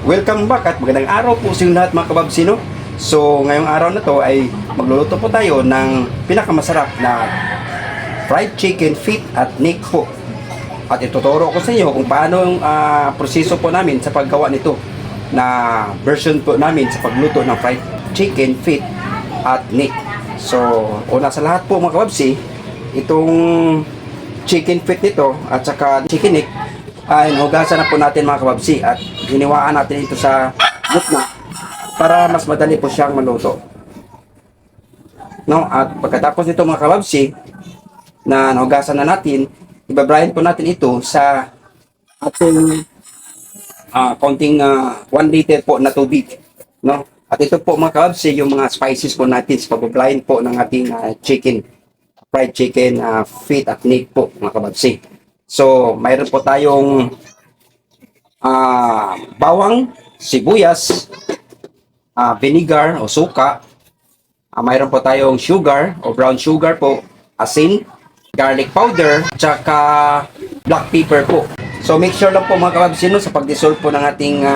Welcome back at magandang araw po sa inyo lahat mga kababsino. So ngayong araw na to ay magluluto po tayo ng pinakamasarap na fried chicken feet at neck po. At ituturo ko sa inyo kung paano yung proseso po namin sa paggawa nito na version po namin sa pagluto ng fried chicken feet at neck. So una sa lahat po mga kababsi, itong chicken feet nito at saka chicken neck ay nahugasan na po natin mga kababsi at hiniwaan natin ito sa gitna para mas madali po siyang maluto. No? At pagkatapos nito mga kababsi na nahugasan na natin, ibabrahin po natin ito sa ating konting 1 liter po na tubig. No? At ito po mga kababsi yung mga spices po natin sa pagbabrahin po ng ating fried chicken feet at neck po mga kababsi. So, mayroon po tayong bawang, sibuyas, vinegar o suka. Mayroon po tayong sugar o brown sugar po, asin, garlic powder, tsaka black pepper po. So, make sure lang po mga kababsino sa pag-dissolve po ng ating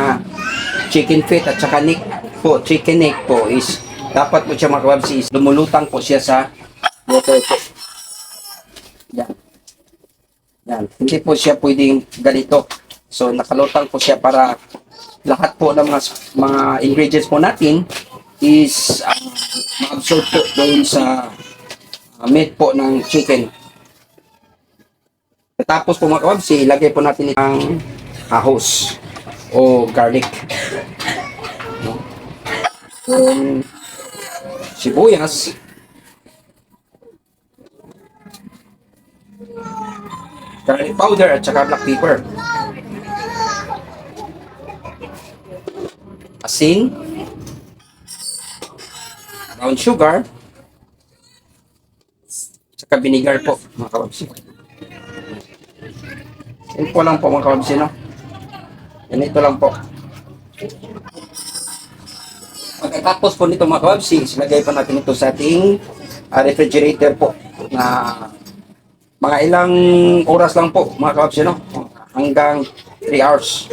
chicken feet at tsaka neck po, chicken neck po is dapat po siya mga kababsi is lumulutang po siya sa water po. Yan. Yan. Hindi po siya pwedeng ganito. So, nakalutang po siya para lahat po ng mga ingredients po natin is ma-absorb po doon sa meat po ng chicken. Tapos po mga kababsi, ilagay po natin ang ahos o garlic. Yung sibuyas, garlic powder at saka black pepper, asin, brown sugar, saka vinegar po mga kababsi. Yan po lang po mga kababsi, no? Yan ito lang po. Pagkatapos po nito mga kababsi, ilagay pa natin ito sa ating refrigerator po na mga ilang oras lang po mga kababsi, no? Hanggang 3 hours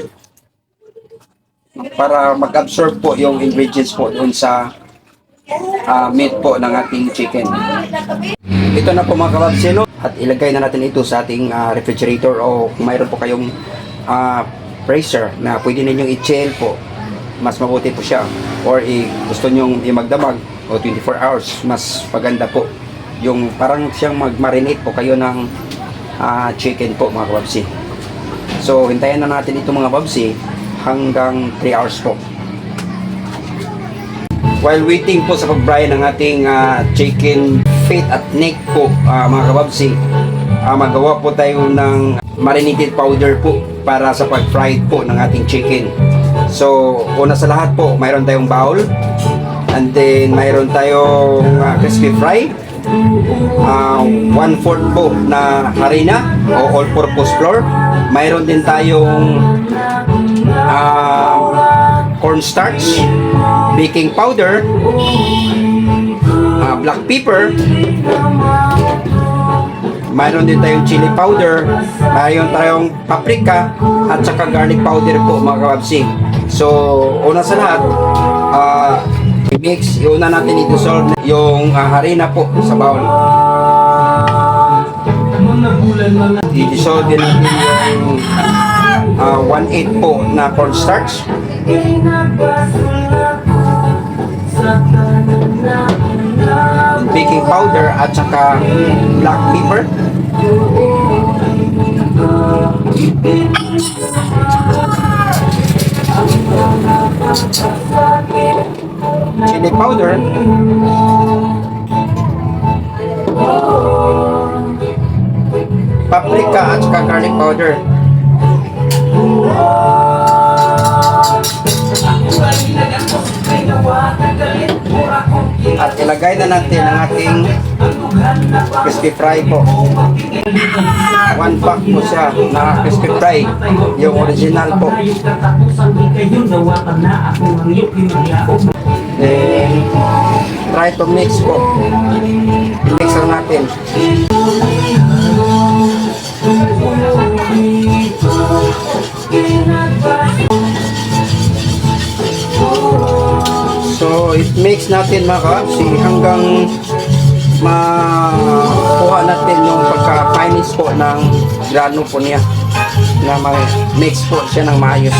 para mag-absorb po yung ingredients po doon sa meat po ng ating chicken. Ito na po mga kababsi, no? At ilagay na natin ito sa ating refrigerator o kung mayroon po kayong freezer na pwede ninyong i-chill po, mas mabuti po siya, or gusto nyong i-magdamag o 24 hours, mas paganda po yung parang siyang mag-marinate po kayo ng chicken po mga kababsi. So hintayin na natin ito mga kababsi hanggang 3 hours po. While waiting po sa pag-fry ng ating chicken feet at neck po mga kababsi, magawa po tayo ng marinated powder po para sa pag-fry po ng ating chicken. So una sa lahat po, mayroon tayong bowl, and then mayroon tayong crispy fry, 1/4 po na harina o all-purpose flour. Mayroon din tayong cornstarch, baking powder, black pepper, mayroon din tayong chili powder, mayroon tayong paprika at saka garlic powder po mga kababsi. So una sa lahat, iuna natin i-dissolve yung harina po sa bowl. I-dissolve din natin yung 1/8 po na cornstarch, baking powder at saka black pepper, chili powder, paprika at saka garlic powder. At ilagay na natin ang ating crispy fry po. 1 pack po siya na crispy fry, yung original po. Then try to mix po. Mix lang natin. mix natin mga kababsi hanggang makuha natin yung pagka-finest po ng grano po niya na mix po siya ng maayos.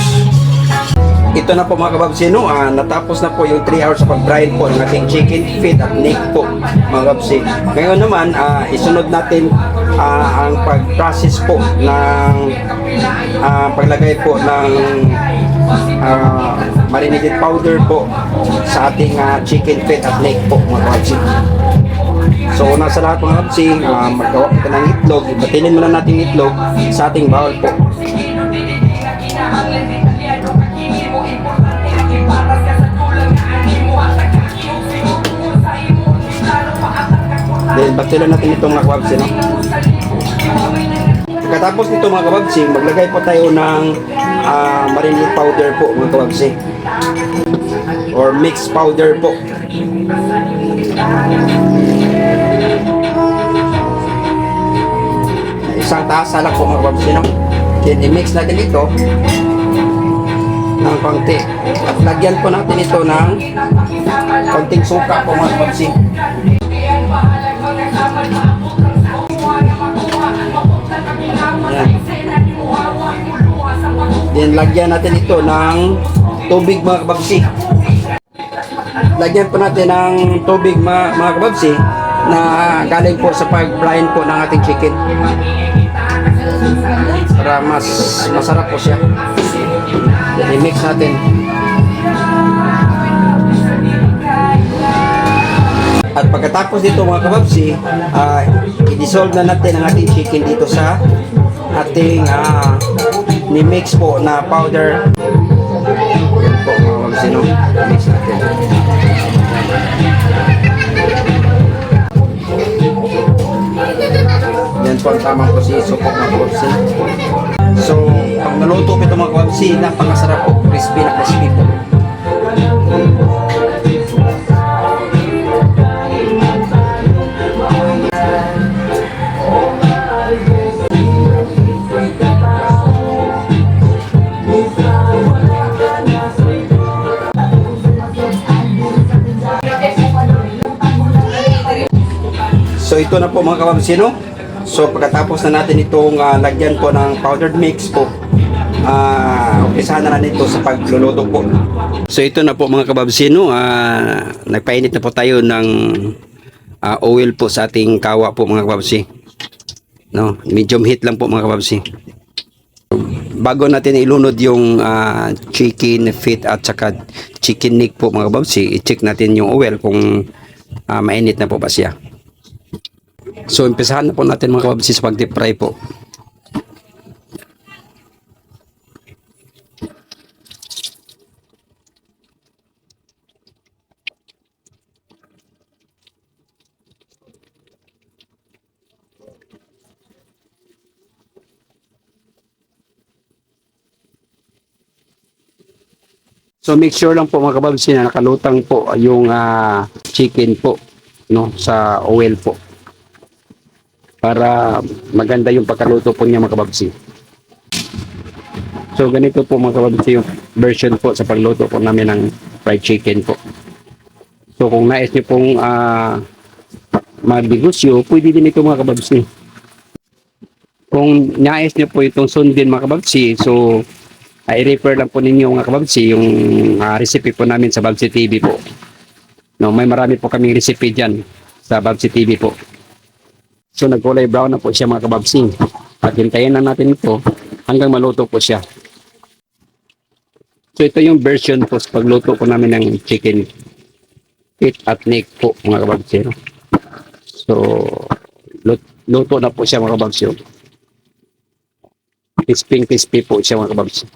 Ito na po mga kababsi, no? Natapos na po yung 3 hours sa pag-brine po ng ating chicken feet at neck po mga kababsi. Ngayon naman, isunod natin ang pag-process po ng paglagay po ng marinated powder po sa ating chicken feet at neck po mga kababsi. So una sa lahat mga kababsi, magawa kita ng itlog. Ibatilin muna natin itlog sa ating bowl po. Then, batilan natin itong mga kababsi, no? Pagkatapos nito mga kababsi, maglagay po tayo ng marinade powder po mga kababsi. Or mixed powder po. Isang tasa lang po mga kababsi, no? Then, i-mix natin ito ng konti. At lagyan po natin ito ng konting suka po mga kababsi. Ayan. Then lagyan natin ito ng tubig mga kababsi. Lagyan po natin ng tubig mga kababsi na galing po sa pag-brine po ng ating chicken. Para mas masarap po siya. Then i-mix natin. At pagkatapos dito mga kababsi, i-dissolve na natin ang ating chicken dito sa ating ni-mix po na powder. Yan po mga kababsi, no? Mix natin. Yan po ang tamang proseso po mga kababsi. So, pag naluto po ito mga kababsi, napakasarap po. Crispy na crispy po. So ito na po mga kababsi, no? So pagkatapos na natin itong lagyan po ng powdered mix po, umpisahan na nito sa pagluluto po. So ito na po mga kababsi, no? Nagpainit na po tayo ng oil po sa ating kawa po mga kababsi, no? Medium heat lang po mga kababsi. Bago natin ilunod yung chicken feet at saka chicken neck po mga kababsi, i-check natin yung oil kung mainit na po ba siya. So, umpisahan na po natin mga kababsi sa pag-deep fry po. So, make sure lang po mga kababsi na nakalutang po yung chicken po, no, sa oil po. Para maganda yung pagkaluto po niya mga kababsi. So ganito po mga kababsi yung version po sa pagluto po namin ng fried chicken po. So kung nais niyo pong magbigusyo, pwede din ito mga kababsi. Kung nais niyo po itong sundin mga kababsi, so i-refer lang po ninyo mga kababsi yung recipe po namin sa Babsi TV po. No, may marami po kaming recipe dyan sa Babsi TV po. So nagkulay brown na po siya mga kababsi. At hintayin na natin ito hanggang maluto po siya. So ito yung version po sa pagluto po namin ng chicken feet at neck po mga kababsi. So luto na po siya mga kababsi. Crispy po siya mga kababsi.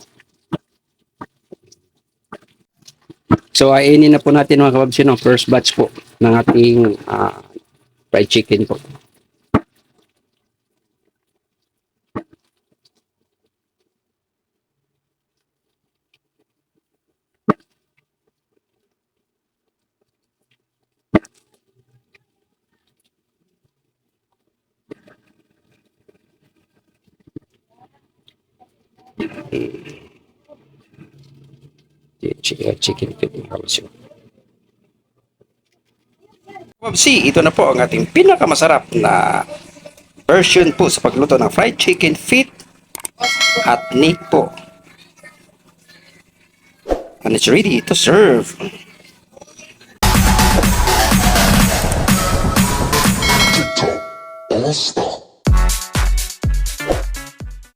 So ainin na po natin mga kababsi ng first batch po ng ating fried chicken po. Chicken feet mga kababsi. See, ito na po ang ating pinakamasarap na version po sa pagluto ng fried chicken feet at neck po. And it's ready to serve. TikTok All Star.